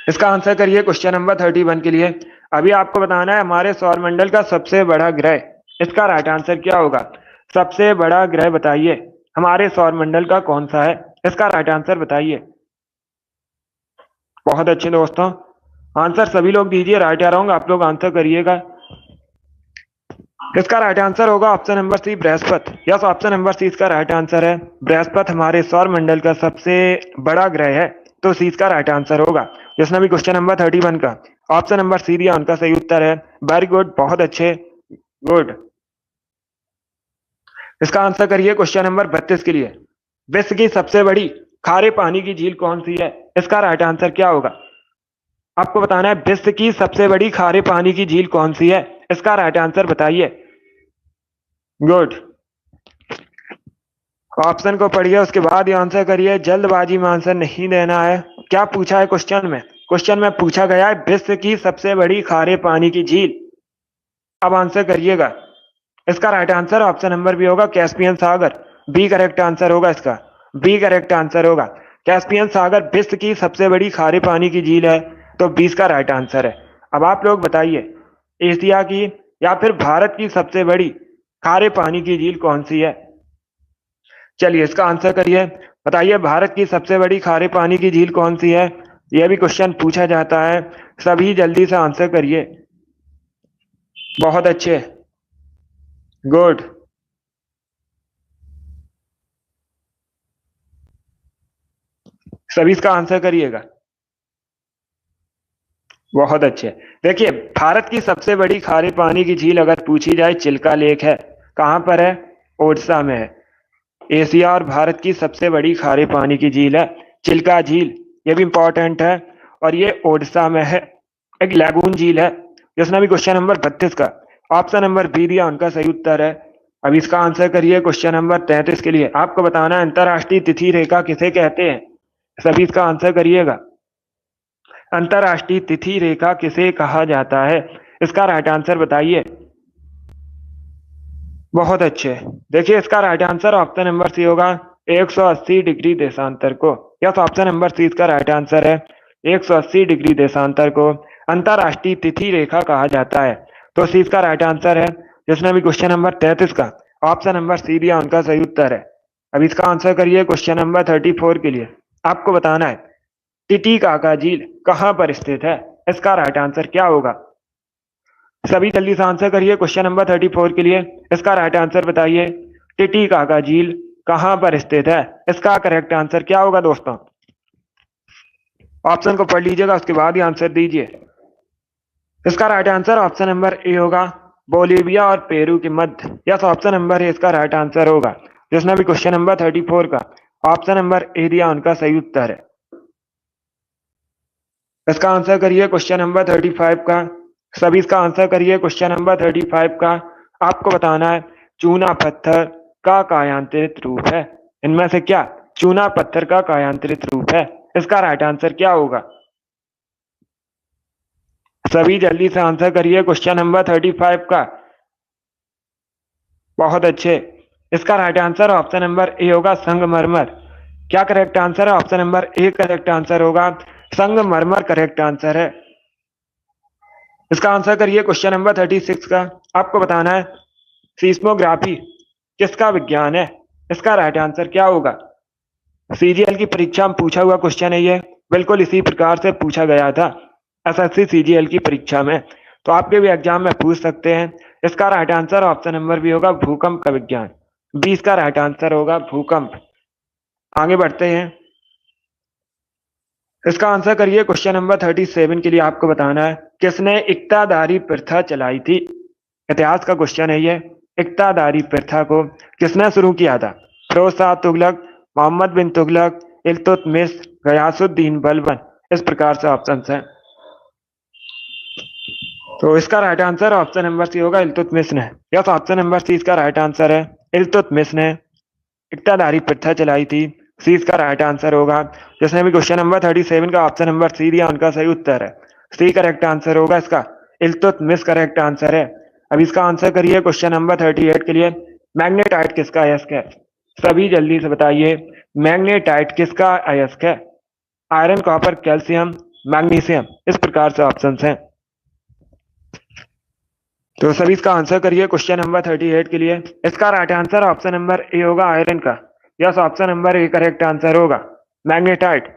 इसका आंसर करिए क्वेश्चन नंबर 31 के लिए। अभी आपको बताना है हमारे सौरमंडल का सबसे बड़ा ग्रह, इसका राइट आंसर क्या होगा? सबसे बड़ा ग्रह बताइए हमारे सौरमंडल का कौन सा है? इसका राइट आंसर बताइए। बहुत अच्छे दोस्तों, आंसर सभी लोग दीजिए। राइट या रॉन्ग आप लोग आंसर करिएगा। इसका राइट आंसर होगा ऑप्शन नंबर सी बृहस्पति। यस, ऑप्शन नंबर सी इसका राइट आंसर है। बृहस्पति हमारे सौर मंडल का सबसे बड़ा ग्रह है, तो सी इसका राइट आंसर होगा। जिसने भी क्वेश्चन नंबर 31 का ऑप्शन नंबर सी दिया उनका सही उत्तर है। वेरी गुड, बहुत अच्छे, गुड। इसका आंसर करिए क्वेश्चन नंबर 32 के लिए। विश्व की सबसे बड़ी खारे पानी की झील कौन सी है? इसका राइट आंसर क्या होगा? आपको बताना है विश्व की सबसे बड़ी खारे पानी की झील कौन सी है? इसका राइट आंसर बताइए। गुड, ऑप्शन को पढ़िए उसके बाद ही आंसर करिए। जल्दबाजी में आंसर नहीं देना है। क्या पूछा है क्वेश्चन में? क्वेश्चन में पूछा गया है विश्व की सबसे बड़ी खारे पानी की झील। अब आंसर करिएगा। इसका right answer option number B होगा कैस्पियन सागर। बी करेक्ट आंसर होगा इसका। बी करेक्ट आंसर होगा। कैस्पियन सागर विश्व की सबसे बड़ी खारे पानी की झील है, तो 20 का राइट आंसर है। अब आप लोग बताइए एशिया की या फिर भारत की सबसे बड़ी खारे पानी की झील कौन सी है? चलिए इसका आंसर करिए। बताइए भारत की सबसे बड़ी खारे पानी की झील कौन सी है? यह भी क्वेश्चन पूछा जाता है, सभी जल्दी से आंसर करिए। बहुत अच्छे, गुड। सभी इसका आंसर करिएगा। बहुत अच्छे। देखिए भारत की सबसे बड़ी खारे पानी की झील अगर पूछी जाए, चिल्का लेक है। कहां पर है? ओडिशा में है। एशिया और भारत की सबसे बड़ी खारे पानी की झील है चिल्का झील। ये भी इंपॉर्टेंट है और ये ओडिशा में है। एक लैगून झील है। जिसने भी क्वेश्चन नंबर 32 का ऑप्शन नंबर बी दिया उनका सही उत्तर है। अब इसका आंसर करिए क्वेश्चन नंबर 33 के लिए। आपको बताना है अंतरराष्ट्रीय तिथि रेखा किसे कहते हैं? सभी इसका आंसर करिएगा। अंतरराष्ट्रीय तिथि रेखा किसे कहा जाता है? इसका राइट आंसर बताइए। बहुत अच्छे। देखिए इसका right answer option number C होगा 180 डिग्री देशांतर को। यस, ऑप्शन नंबर सी इसका राइट आंसर है। 180 डिग्री देशांतर को अंतरराष्ट्रीय तिथि रेखा कहा जाता है, तो सी इसका राइट आंसर है। जिसने भी क्वेश्चन नंबर 33 का ऑप्शन नंबर सी दिया उनका सही उत्तर है। अब इसका आंसर करिए क्वेश्चन नंबर 34 के लिए। आपको बताना है टिटीकाका झील कहां पर स्थित है? इसका राइट आंसर क्या होगा? सभी जल्दी से आंसर करिए क्वेश्चन नंबर 34 के लिए। इसका राइट आंसर बताइए। टिटीकाका झील कहां पर स्थित है? इसका करेक्ट आंसर क्या होगा दोस्तों? ऑप्शन को पढ़ लीजिएगा उसके बाद ही आंसर दीजिए। इसका right answer option number A होगा बोलीविया और पेरू के मध्य। यस, ऑप्शन नंबर ए इसका राइट आंसर होगा। जिसने भी क्वेश्चन नंबर 34 का ऑप्शन नंबर ए दिया उनका सही उत्तर है। इसका आंसर करिए क्वेश्चन नंबर 35 का। सभी इसका आंसर करिए क्वेश्चन नंबर 35 का। आपको बताना है चूना पत्थर का कायांतरित रूप है। इनमें से क्या चूना पत्थर का कायांतरित रूप है? इसका राइट आंसर क्या होगा? सभी जल्दी से आंसर करिए क्वेश्चन नंबर 35 का। बहुत अच्छे। इसका right answer option number A होगा संगमरमर। क्या करेक्ट आंसर है? Option number A correct answer होगा, संगमरमर करेक्ट आंसर है। इसका आंसर करिए क्वेश्चन नंबर 36 का। आपको बताना है सीस्मोग्राफी किसका विज्ञान है? इसका राइट आंसर क्या होगा? सीजीएल की परीक्षा में पूछा हुआ क्वेश्चन है ये, बिल्कुल इसी प्रकार से पूछा गया था एसएससी सीजीएल की परीक्षा में, तो आपके भी एग्जाम में पूछ सकते हैं। इसका right answer option number B होगा भूकंप का विज्ञान। 20 का राइट आंसर होगा भूकंप। आगे बढ़ते हैं। इसका आंसर करिए क्वेश्चन नंबर 37 के लिए। आपको बताना है किसने इक्तादारी प्रथा चलाई थी? इतिहास का क्वेश्चन है ये। इक्तादारी प्रथा को किसने शुरू किया था? फिरोज शाह तुगलक, मोहम्मद बिन तुगलक, इल्तुतमिश, गयासुद्दीन बलबन। इस प्रकार से ऑप्शन है। तो इसका right answer option number C होगा इल्तुतमिश ने। यस, ऑप्शन नंबर सी इसका राइट आंसर है। इल्तुतमिश ने इक्तादारी प्रथा चलाई थी। सी इसका राइट आंसर होगा। जिसने भी क्वेश्चन नंबर 37 का ऑप्शन नंबर सी दिया उनका सही उत्तर है। सी करेक्ट आंसर होगा इसका। इल्तुतमिश करेक्ट आंसर है। अब इसका आंसर करिए क्वेश्चन नंबर 38 के लिए। मैग्नेटाइट किसका अयस्क है? सभी जल्दी से बताइए मैग्नेटाइट किसका अयस्क है? Iron, copper, calcium, magnesium. इस प्रकार से ऑप्शन हैं। तो सभी इसका आंसर करिए क्वेश्चन नंबर 38 के लिए। इसका right answer option number A होगा आयरन का। Yes, option number A correct answer होगा। मैग्नेटाइट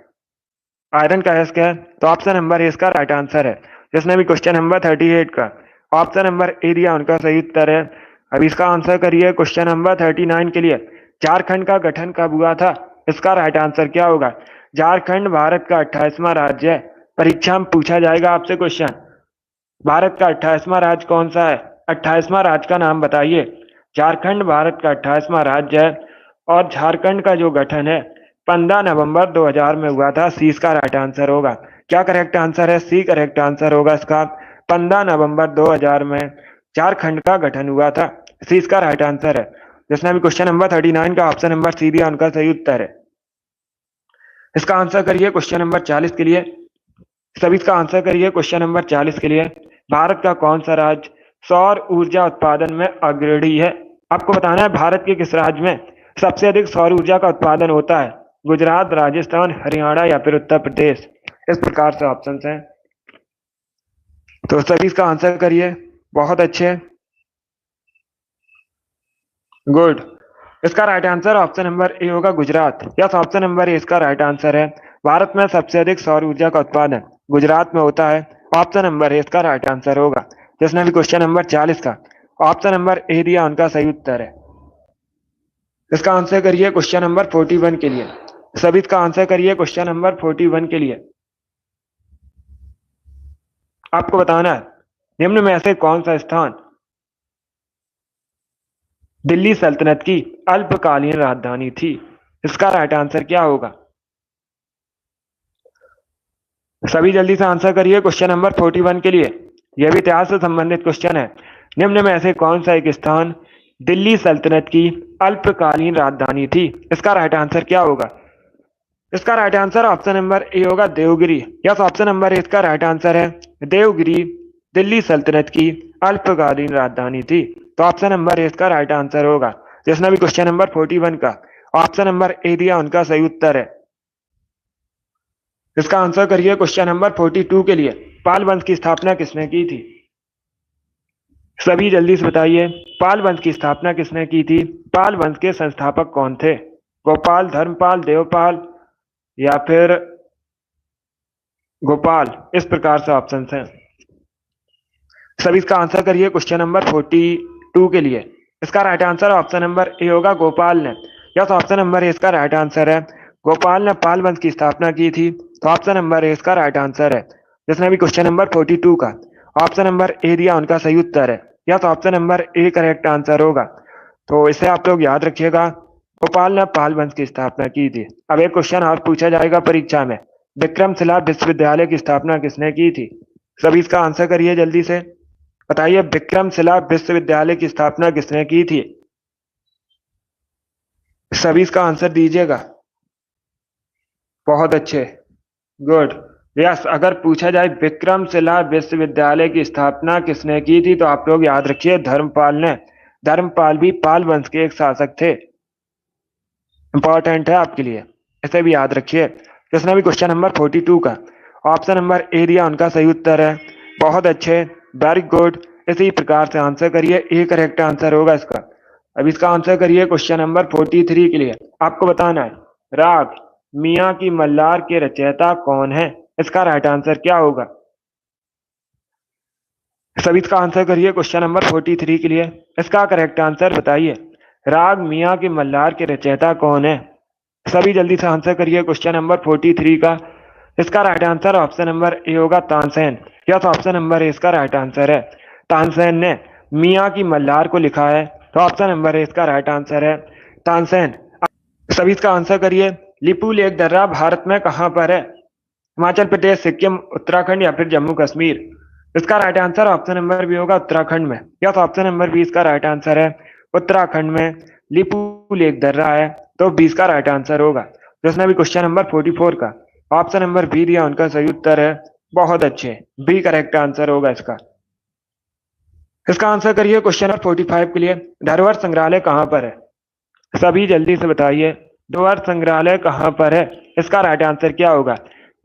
आयरन का अयस्क है, तो ऑप्शन नंबर ए इसका राइट आंसर है। जिसने भी क्वेश्चन नंबर 38 का ऑप्शन नंबर ए दिया उनका सही उत्तर है। अब इसका आंसर करिए क्वेश्चन नंबर 39 के लिए। झारखंड का गठन कब हुआ था? इसका राइट आंसर क्या होगा? झारखंड भारत का 28वां राज्य है। परीक्षा में पूछा जाएगा आपसे क्वेश्चन, भारत का 28वां राज्य कौन सा है? 28वां राज्य का नाम बताइए। झारखंड भारत का 28वां राज्य है और झारखंड का जो गठन है 15 नवंबर 2000 में हुआ था। सी इसका राइट आंसर होगा। क्या करेक्ट आंसर है? सी करेक्ट आंसर होगा इसका। 15 नवंबर 2000 में झारखंड का गठन हुआ था। सी इसका राइट आंसर है। जिसने भी क्वेश्चन नंबर 39 का ऑप्शन नंबर सी दिया उनका सही उत्तर है। इसका आंसर करिए क्वेश्चन नंबर 40 के लिए। सभी इसका आंसर करिए क्वेश्चन नंबर 40 के लिए। भारत का कौन सा राज्य सौर ऊर्जा उत्पादन में अग्रणी है? आपको बताना है भारत के किस राज्य में सबसे अधिक सौर ऊर्जा का उत्पादन होता है? गुजरात, राजस्थान, हरियाणा या फिर उत्तर प्रदेश। इस प्रकार से ऑप्शन हैं। तो सभी इसका आंसर करिए। बहुत अच्छे, गुड। इसका right answer option number A होगा Gujarat. Yes, option number A इसका राइट आंसर है। भारत में सबसे अधिक सौर ऊर्जा का उत्पादन गुजरात में होता है। ऑप्शन नंबर ए इसका राइट आंसर होगा। जिसने भी क्वेश्चन नंबर 40 का ऑप्शन नंबर ए दिया उनका सही उत्तर है। इसका आंसर करिए क्वेश्चन नंबर 41 के लिए। सभी इसका आंसर करिए क्वेश्चन नंबर 41 के लिए। आपको बताना है निम्न में से कौन सा स्थान दिल्ली सल्तनत की अल्पकालीन राजधानी थी? इसका राइट आंसर क्या होगा? सभी जल्दी से आंसर करिए क्वेश्चन नंबर 41 के लिए। यह भी इतिहास से संबंधित क्वेश्चन है। निम्न में से कौन सा एक स्थान दिल्ली सल्तनत की अल्पकालीन राजधानी थी? इसका राइट आंसर क्या होगा? इसका right answer option number A होगा Devagiri. Yes, option number A इसका राइट आंसर है। देवगिरी दिल्ली सल्तनत की अल्पकालीन राजधानी थी। तो ऑप्शन नंबर ए इसका राइट आंसर होगा। जिसने भी क्वेश्चन नंबर 41 का ऑप्शन नंबर ए दिया उनका सही उत्तर है। इसका आंसर करिए क्वेश्चन नंबर 42 के लिए। पाल वंश की स्थापना किसने की थी? सभी जल्दी से बताइए पाल वंश की स्थापना किसने की थी? पाल वंश के संस्थापक कौन थे? गोपाल, धर्मपाल, देवपाल या फिर गोपाल। इस प्रकार से ऑप्शन हैं। सभी इसका आंसर करिए क्वेश्चन नंबर 42 के लिए। इसका right answer option number A होगा गोपाल ने। यस, ऑप्शन नंबर ए इसका राइट आंसर है। गोपाल ने पाल वंश की स्थापना की थी। तो ऑप्शन नंबर ए इसका राइट आंसर है। जिसने भी क्वेश्चन नंबर 42 का ऑप्शन नंबर ए दिया उनका सही उत्तर है। Yes, option number A correct answer होगा। तो इसे आप लोग याद रखिएगा। भोपाल ने पाल वंश की स्थापना की थी। अब एक क्वेश्चन और पूछा जाएगा परीक्षा में, विक्रमशिला विश्वविद्यालय की स्थापना किसने की थी? सभी इसका आंसर करिए जल्दी से, बताइए विक्रमशिला विश्वविद्यालय की स्थापना किसने की थी? सभी इसका आंसर दीजिएगा। बहुत अच्छे, गुड। यस, अगर पूछा जाए विक्रमशिला विश्वविद्यालय की स्थापना किसने की थी तो आप लोग याद रखिए धर्मपाल ने। धर्मपाल भी पाल वंश के एक शासक थे। इंपॉर्टेंट है आपके लिए, इसे भी याद रखिए। जिसने भी क्वेश्चन नंबर 42 का ऑप्शन नंबर ए दिया उनका सही उत्तर है। बहुत अच्छे, वेरी गुड। इसी प्रकार से आंसर करिए, ए करेक्ट आंसर होगा इसका। अब इसका आंसर करिए क्वेश्चन नंबर 43 के लिए। आपको बताना है राग मियाँ की मल्हार के रचयिता कौन है? इसका राइट आंसर क्या होगा? सभी इसका आंसर करिए क्वेश्चन नंबर 43 के लिए। इसका करेक्ट आंसर बताइए, राग मियाँ की मल्हार के रचयिता कौन है? सभी जल्दी से आंसर करिए क्वेश्चन नंबर 43 का। इसका right answer option number A होगा, Tansen. Yes, option number A इसका राइट आंसर है। तानसेन ने मियाँ की मल्हार को लिखा है, तो ऑप्शन नंबर ए इसका राइट आंसर है, तानसेन। सभी इसका आंसर करिए, लिपू लेक दर्रा भारत में कहां पर है? हिमाचल प्रदेश, सिक्किम, उत्तराखंड या फिर जम्मू कश्मीर? इसका right answer option number B होगा, उत्तराखंड में। यस, ऑप्शन नंबर बी इसका राइट आंसर है, उत्तराखंड में लिपू लेक दर्रा है, तो 20 का राइट आंसर होगा। जिसने भी क्वेश्चन नंबर 44 का ऑप्शन नंबर बी दिया उनका सही उत्तर है। बहुत अच्छे, बी करेक्ट आंसर होगा इसका। इसका आंसर करिए क्वेश्चन नंबर 45 के लिए, धरोहर संग्रहालय कहां पर है? सभी जल्दी से बताइए, धरोहर संग्रहालय कहां पर है? इसका राइट आंसर क्या होगा?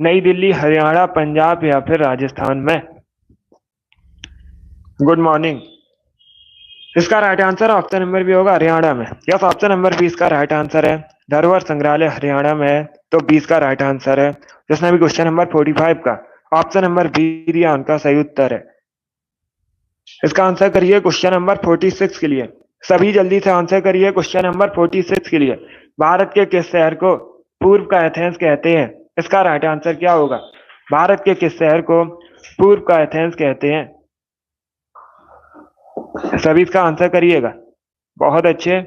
नई दिल्ली, हरियाणा, पंजाब या फिर राजस्थान में? Good morning. इसका right answer option number B होगा, हरियाणा में। यस, ऑप्शन नंबर 20 का राइट आंसर है, धरोहर संग्रहालय हरियाणा में है, तो 20 का राइट आंसर है। जिसने भी क्वेश्चन नंबर 45 का ऑप्शन नंबर बी दिया उनका सही उत्तर है। इसका आंसर करिए क्वेश्चन नंबर 46 के लिए। सभी जल्दी से आंसर करिए क्वेश्चन नंबर 46 के लिए। भारत के किस शहर को पूर्व का एथेंस कहते हैं? इसका राइट आंसर क्या होगा? भारत के किस शहर को पूर्व का एथेंस कहते हैं? सभी इसका आंसर करिएगा। बहुत अच्छे,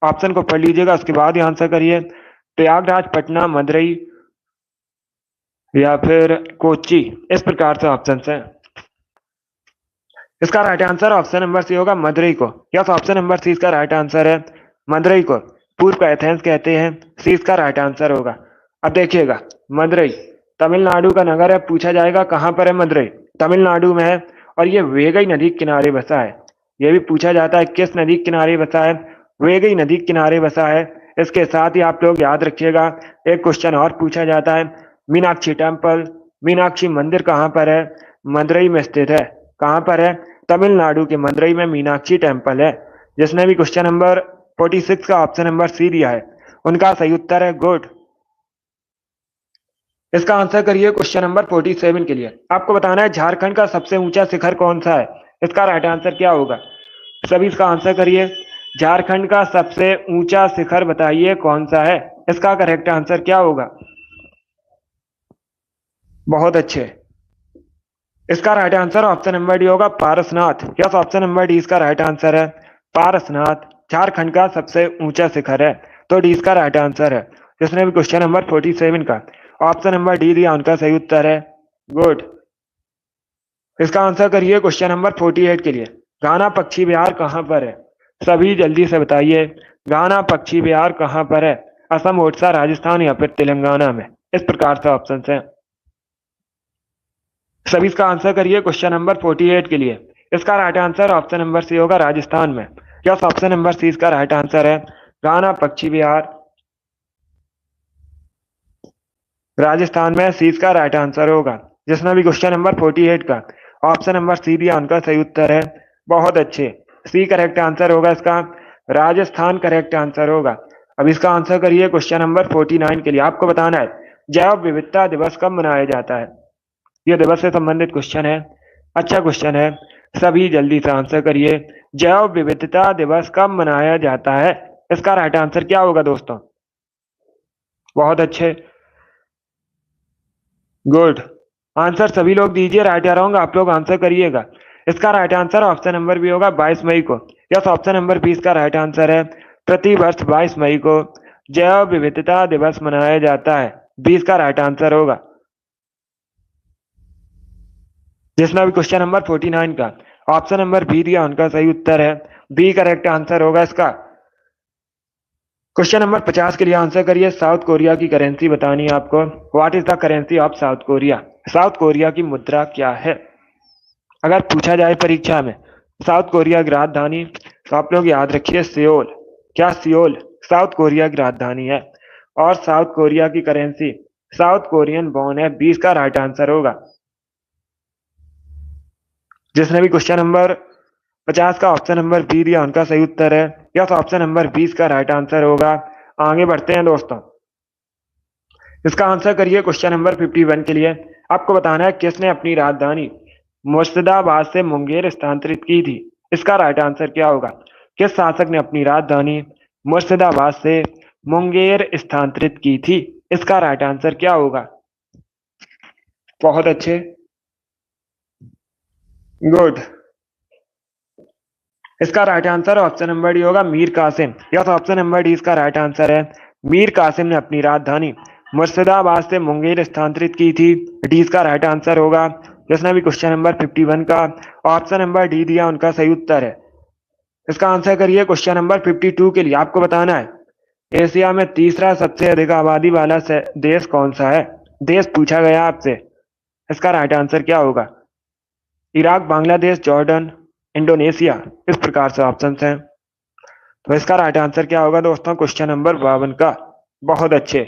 ऑप्शन को पढ़ लीजिएगा, उसके बाद ही आंसर करिए। प्रयागराज, पटना, मदुरई या फिर कोच्चि, इस प्रकार से ऑप्शन है। इसका right answer option number C होगा, मदुरई को। यस, ऑप्शन नंबर सी इसका राइट आंसर है, मदुरई को पूर्व का एथेंस कहते हैं, सी इसका राइट आंसर होगा। अब देखिएगा, मदुरई तमिलनाडु का नगर है। पूछा जाएगा कहां पर है मदुरई? तमिलनाडु में है, और ये वेगई नदी के किनारे बसा है। यह भी पूछा जाता है किस नदी के किनारे बसा है? वेगई नदी के किनारे बसा है। इसके साथ ही आप लोग याद रखिएगा, एक क्वेश्चन और पूछा जाता है, मीनाक्षी टेम्पल, मीनाक्षी मंदिर कहां पर है? मदुरई में स्थित है। कहां पर है? तमिलनाडु के मदुरई में मीनाक्षी टेम्पल है। जिसने भी क्वेश्चन नंबर 46 का ऑप्शन नंबर सी दिया है उनका सही उत्तर है, गुड। इसका आंसर करिए क्वेश्चन नंबर 47 के लिए। आपको बताना है झारखंड का सबसे ऊंचा शिखर कौन सा है? इसका राइट आंसर क्या होगा? सभी इसका आंसर करिए। झारखंड का सबसे ऊंचा शिखर बताइए कौन सा है? इसका करेक्ट आंसर क्या होगा? बहुत अच्छे, इसका right answer option number D होगा, Parasnath. Yes, option number D इसका राइट आंसर है, पारसनाथ झारखंड का सबसे ऊंचा शिखर है, तो डी इसका राइट आंसर है। जिसने भी क्वेश्चन नंबर 47 का ऑप्शन नंबर डी दिया उनका सही उत्तर है, गुड। इसका आंसर करिए क्वेश्चन नंबर 48 के लिए। घाना पक्षी विहार कहां पर है? सभी जल्दी से बताइए, घाना पक्षी विहार कहां पर है? असम, ओडिशा, राजस्थान या फिर तेलंगाना में? इस प्रकार से ऑप्शन है। सभी इसका आंसर करिए क्वेश्चन नंबर 48 के लिए। इसका right answer option number C होगा, राजस्थान में। यस, ऑप्शन नंबर सी इसका राइट आंसर है, घाना पक्षी विहार राजस्थान में, सी इसका राइट आंसर होगा। जिसने भी क्वेश्चन नंबर 48 का ऑप्शन नंबर सी दिया उनका सही उत्तर है, बहुत अच्छे, सी करेक्ट आंसर होगा इसका, राजस्थान करेक्ट आंसर होगा। अब इसका आंसर करिए क्वेश्चन नंबर 49 के लिए। आपको बताना है जैव विविधता दिवस कब मनाया जाता है? यह दिवस से संबंधित क्वेश्चन है, अच्छा क्वेश्चन है। सभी जल्दी से आंसर करिए, जैव विविधता दिवस कब मनाया जाता है? इसका राइट आंसर क्या होगा दोस्तों? बहुत अच्छे, गुड। आंसर सभी लोग दीजिए, राइट या रॉन्ग आप लोग आंसर करिएगा। इसका right answer option number B होगा, 22 मई को। यस, ऑप्शन नंबर 20 का राइट आंसर है, प्रति वर्ष 22 मई को जैव विविधता दिवस मनाया जाता है? 20 का राइट आंसर होगा। जिसमें भी क्वेश्चन नंबर 49 का ऑप्शन नंबर बी दिया उनका सही उत्तर है बी करेक्ट आंसर होगा इसका। क्वेश्चन नंबर 50 के लिए आंसर करिए। साउथ कोरिया की करेंसी बतानी है आपको। What is the currency of south Korea? South Korea की मुद्रा क्या है? अगर पूछा जाए परीक्षा में साउथ कोरिया की राजधानी, तो आप लोग याद रखिए सियोल। क्या सियोल साउथ कोरिया की राजधानी है? और साउथ कोरिया की करेंसी साउथ कोरियन वॉन है। 20 का राइट आंसर होगा। जिसने भी क्वेश्चन नंबर 50 का ऑप्शन नंबर बी दिया उनका सही उत्तर है। यस, ऑप्शन नंबर 20 का राइट आंसर होगा। आगे बढ़ते हैं दोस्तों, इसका आंसर करिए। क्वेश्चन नंबर 51 के लिए आपको बताना है किसने अपनी राजधानी मुर्शिदाबाद से मुंगेर स्थानांतरित की थी? इसका राइट आंसर क्या होगा? किस शासक ने अपनी राजधानी मुर्शिदाबाद से मुंगेर स्थानांतरित की थी? इसका राइट आंसर क्या होगा? बहुत अच्छे, गुड। इसका right answer option number D होगा, Mir Qasim. Yes, option number D इसका राइट आंसर है। मीर कासिम ने अपनी राजधानी मुर्शिदाबाद से मुंगेर स्थानांतरित की थी। डी इसका राइट आंसर होगा। जिसने भी क्वेश्चन नंबर 51 का ऑप्शन नंबर डी दिया उनका सही उत्तर है। इसका आंसर करिए। क्वेश्चन नंबर 52 के लिए आपको बताना है एशिया में तीसरा सबसे अधिक आबादी वाला देश कौन सा है? देश पूछा गया आपसे। इसका राइट आंसर क्या होगा? इराक, बांग्लादेश, जॉर्डन, इंडोनेशिया, इस प्रकार से ऑप्शन हैं। तो इसका राइट आंसर क्या होगा दोस्तों? क्वेश्चन नंबर 52 का। बहुत अच्छे।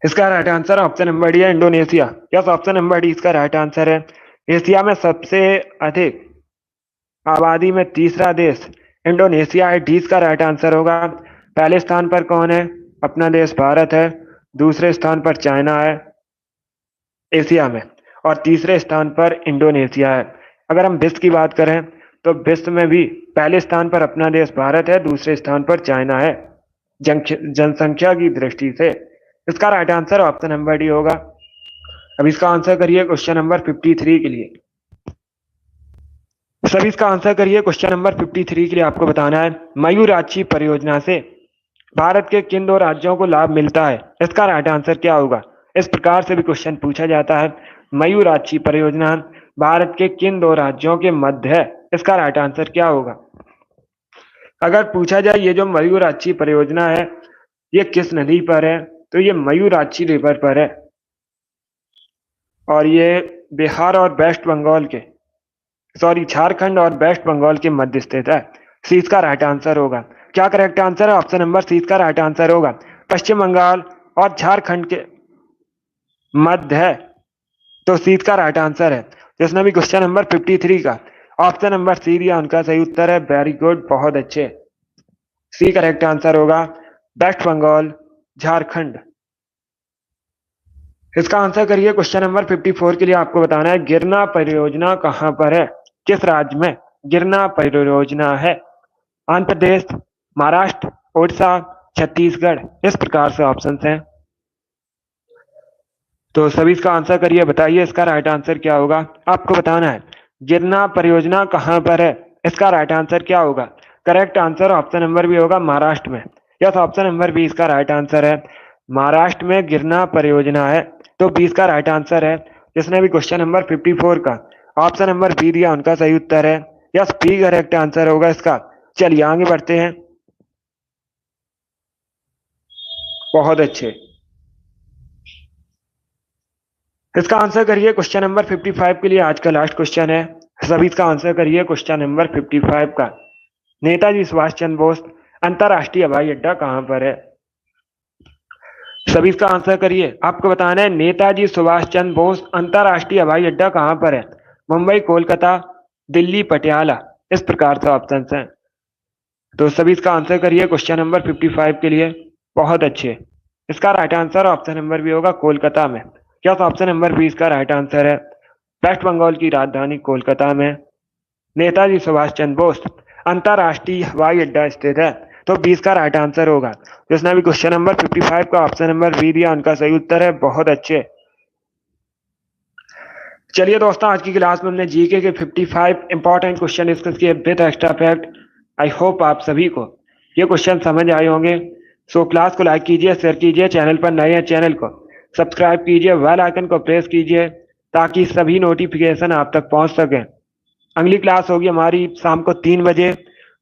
इसका right answer option number D है, Indonesia. Yes, option number D इसका राइट आंसर है। एशिया में सबसे अधिक आबादी में तीसरा देश इंडोनेशिया है। डी इसका राइट आंसर होगा। पहले स्थान पर कौन है? अपना देश भारत है। दूसरे स्थान पर चाइना है एशिया में, और तीसरे स्थान पर इंडोनेशिया है। अगर हम विश्व की बात करें तो विश्व में भी पहले स्थान पर अपना देश भारत है, दूसरे स्थान पर चाइना है जनसंख्या की दृष्टि से। इसका right answer option number D होगा। अब इसका आंसर करिए क्वेश्चन नंबर 53 के लिए। सभी इसका आंसर करिए। क्वेश्चन नंबर 53 के लिए आपको बताना है मयूराक्षी परियोजना से भारत के किन दो राज्यों को लाभ मिलता है? इसका राइट आंसर क्या होगा? इस प्रकार से भी क्वेश्चन पूछा जाता है। मयूराक्षी परियोजना भारत के किन दो राज्यों के मध्य है? इसका राइट आंसर क्या होगा? अगर पूछा जाए ये जो मयूराक्षी परियोजना है ये किस नदी पर है, तो ये मयूराक्षी रिवर पर है, और ये बिहार और वेस्ट बंगाल के झारखंड और वेस्ट बंगाल के मध्य स्थित है। सी इसका राइट आंसर होगा। क्या करेक्ट आंसर है? ऑप्शन नंबर सी इसका राइट आंसर होगा। पश्चिम बंगाल और झारखंड के मध्य है, तो सी इसका राइट आंसर है। जिसने भी क्वेश्चन नंबर 53 का ऑप्शन नंबर सी दिया उनका सही उत्तर है। वेरी गुड, बहुत अच्छे। सी करेक्ट आंसर होगा, वेस्ट बंगाल, झारखंड। इसका आंसर करिए। क्वेश्चन नंबर 54 के लिए आपको बताना है गिरना परियोजना कहां पर है? किस राज्य में गिरना परियोजना है? आंध्र प्रदेश, महाराष्ट्र, उड़ीसा, छत्तीसगढ़, इस प्रकार से ऑप्शन हैं। तो सभी इसका आंसर करिए, बताइए इसका राइट आंसर क्या होगा। आपको बताना है गिरना परियोजना कहां पर है? इसका राइट आंसर क्या होगा? Correct answer option number B होगा, महाराष्ट्र में। यस, ऑप्शन नंबर बी इसका राइट आंसर है। महाराष्ट्र में गिरना परियोजना है, तो 20 का राइट आंसर है। जिसने भी क्वेश्चन नंबर 54 का ऑप्शन नंबर बी दिया उनका सही उत्तर है। यस, बी करेक्ट आंसर होगा इसका। चलिए आगे बढ़ते हैं। बहुत अच्छे। इसका आंसर करिए। क्वेश्चन नंबर 55 के लिए आज का लास्ट क्वेश्चन है। सभी इसका आंसर करिए। क्वेश्चन नंबर 55 का नेताजी सुभाष चंद्र बोस अंतरराष्ट्रीय हवाई अड्डा कहां पर है? सभी इसका आंसर करिए। आपको बताना है नेताजी सुभाष चंद्र बोस अंतरराष्ट्रीय हवाई अड्डा कहां पर है? मुंबई, कोलकाता, दिल्ली, पटियाला, इस प्रकार से ऑप्शन हैं। तो सभी इसका आंसर करिए क्वेश्चन नंबर 55 के लिए। बहुत अच्छे। इसका right answer option number B होगा, कोलकाता में। क्या ऑप्शन नंबर बी इसका राइट आंसर है। वेस्ट बंगाल की राजधानी कोलकाता में नेताजी सुभाष चंद्र बोस अंतरराष्ट्रीय हवाई अड्डा स्थित है, तो 20 का राइट आंसर होगा। जिसने भी क्वेश्चन नंबर 55 का ऑप्शन नंबर बी दिया उनका सही उत्तर है। बहुत अच्छे। चलिए दोस्तों, आज की क्लास में हमने जीके के 55 इंपॉर्टेंट क्वेश्चन डिस्कस किए with extra fact. I hope आप सभी को ये क्वेश्चन समझ आए होंगे। सो क्लास को लाइक कीजिए, शेयर कीजिए, चैनल पर नए हैं चैनल को सब्सक्राइब कीजिए, बेल आइकन को प्रेस कीजिए ताकि सभी नोटिफिकेशन आप तक पहुंच सके। अगली क्लास होगी हमारी शाम को 3 बजे,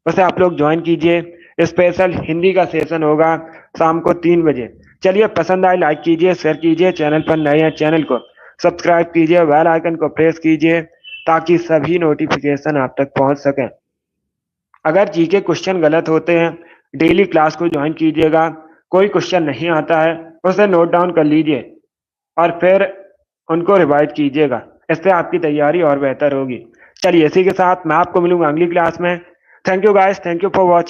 उसे आप लोग ज्वाइन कीजिए। स्पेशल हिंदी का सेशन होगा शाम को 3 बजे। चलिए, पसंद आए लाइक कीजिए, शेयर कीजिए, चैनल पर नए हैं चैनल को सब्सक्राइब कीजिए, बेल आइकन को प्रेस कीजिए ताकि सभी नोटिफिकेशन आप तक पहुंच सकें। अगर जीके क्वेश्चन गलत होते हैं, डेली क्लास को ज्वाइन कीजिएगा। कोई क्वेश्चन नहीं आता है उसे नोट डाउन कर लीजिए और फिर उनको रिवाइज कीजिएगा। इससे आपकी तैयारी और बेहतर होगी। चलिए, इसी के साथ मैं आपको मिलूंगा अगली क्लास में। Thank you guys, thank you for watching.